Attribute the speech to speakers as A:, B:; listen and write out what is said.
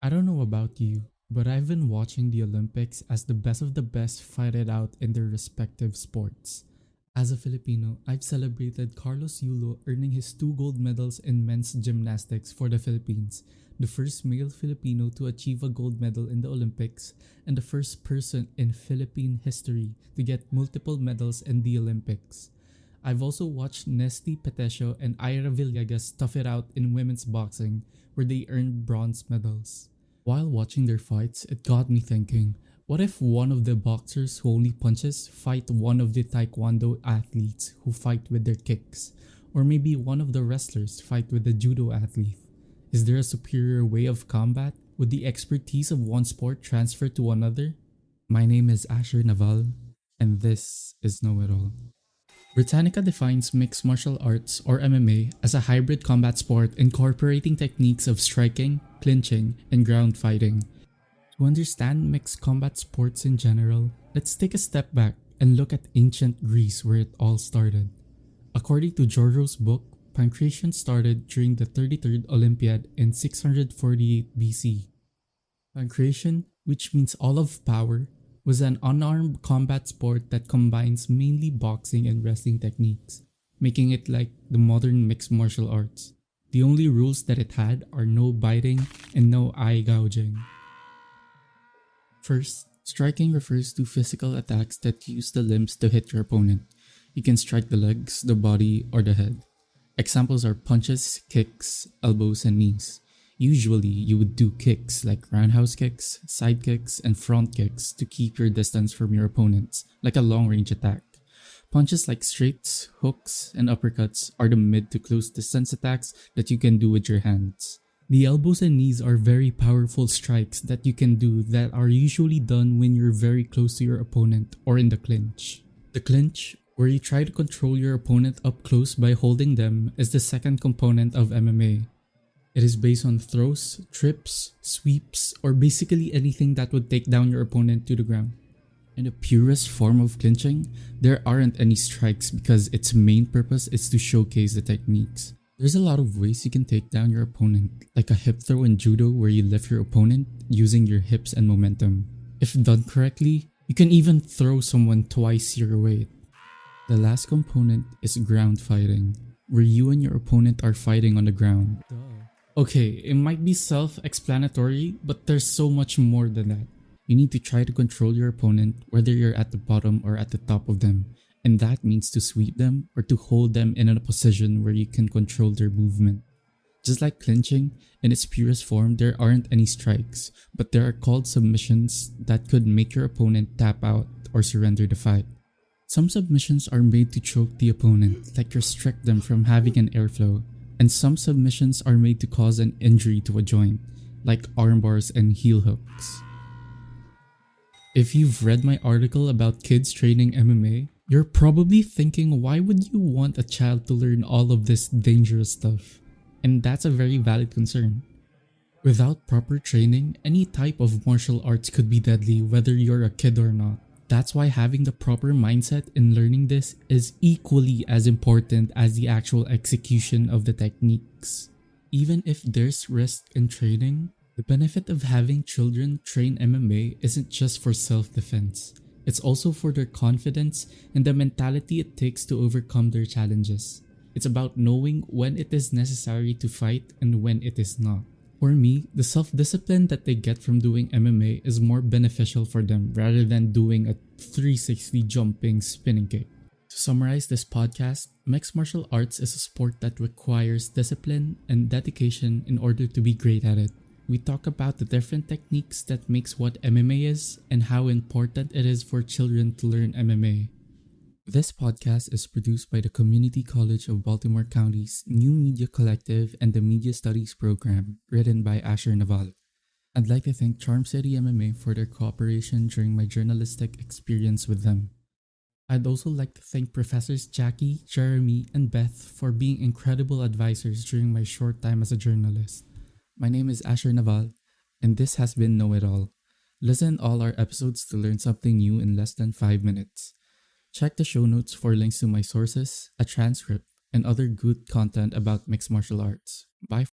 A: I don't know about you, but I've been watching the Olympics as the best of the best fight it out in their respective sports. As a Filipino, I've celebrated Carlos Yulo earning his two gold medals in men's gymnastics for the Philippines, the first male Filipino to achieve a gold medal in the Olympics, and the first person in Philippine history to get multiple medals in the Olympics. I've also watched Nesty Petesio and Ira Villegas tough it out in women's boxing, where they earned bronze medals. While watching their fights, it got me thinking, what if one of the boxers who only punches fight one of the taekwondo athletes who fight with their kicks? Or maybe one of the wrestlers fight with the judo athlete? Is there a superior way of combat? Would the expertise of one sport transfer to another? My name is Asher Naval, and this is Know It All. Britannica defines mixed martial arts or MMA as a hybrid combat sport incorporating techniques of striking, clinching, and ground fighting. To understand mixed combat sports in general, let's take a step back and look at ancient Greece where it all started. According to Giorgio's book, pancration started during the 33rd Olympiad in 648 BC. Pancration, which means all of power, was an unarmed combat sport that combines mainly boxing and wrestling techniques, making it like the modern mixed martial arts. The only rules that it had are no biting and no eye gouging. First, striking refers to physical attacks that use the limbs to hit your opponent. You can strike the legs, the body, or the head. Examples are punches, kicks, elbows, and knees. Usually, you would do kicks like roundhouse kicks, side kicks, and front kicks to keep your distance from your opponents, like a long-range attack. Punches like straights, hooks, and uppercuts are the mid to close distance attacks that you can do with your hands. The elbows and knees are very powerful strikes that you can do that are usually done when you're very close to your opponent or in the clinch. The clinch, where you try to control your opponent up close by holding them, is the second component of MMA. It is based on throws, trips, sweeps, or basically anything that would take down your opponent to the ground. In the purest form of clinching, there aren't any strikes because its main purpose is to showcase the techniques. There's a lot of ways you can take down your opponent, like a hip throw in judo where you lift your opponent using your hips and momentum. If done correctly, you can even throw someone twice your weight. The last component is ground fighting, where you and your opponent are fighting on the ground. Okay, it might be self-explanatory, but there's so much more than that. You need to try to control your opponent whether you're at the bottom or at the top of them, and that means to sweep them or to hold them in a position where you can control their movement. Just like clinching, in its purest form there aren't any strikes, but there are called submissions that could make your opponent tap out or surrender the fight. Some submissions are made to choke the opponent, like restrict them from having an airflow, and some submissions are made to cause an injury to a joint, like arm bars and heel hooks. If you've read my article about kids training MMA, you're probably thinking, why would you want a child to learn all of this dangerous stuff? And that's a very valid concern. Without proper training, any type of martial arts could be deadly whether you're a kid or not. That's why having the proper mindset in learning this is equally as important as the actual execution of the techniques. Even if there's risk in training, the benefit of having children train MMA isn't just for self-defense. It's also for their confidence and the mentality it takes to overcome their challenges. It's about knowing when it is necessary to fight and when it is not. For me, the self-discipline that they get from doing MMA is more beneficial for them rather than doing a 360 jumping spinning kick. To summarize this podcast, mixed martial arts is a sport that requires discipline and dedication in order to be great at it. We talk about the different techniques that makes what MMA is and how important it is for children to learn MMA. This podcast is produced by the Community College of Baltimore County's New Media Collective and the Media Studies program, written by Asher Naval. I'd like to thank Charm City MMA for their cooperation during my journalistic experience with them. I'd also like to thank Professors Jackie, Jeremy, and Beth for being incredible advisors during my short time as a journalist. My name is Asher Naval, and this has been Know It All. Listen all our episodes to learn something new in less than 5 minutes. Check the show notes for links to my sources, a transcript, and other good content about mixed martial arts. Bye.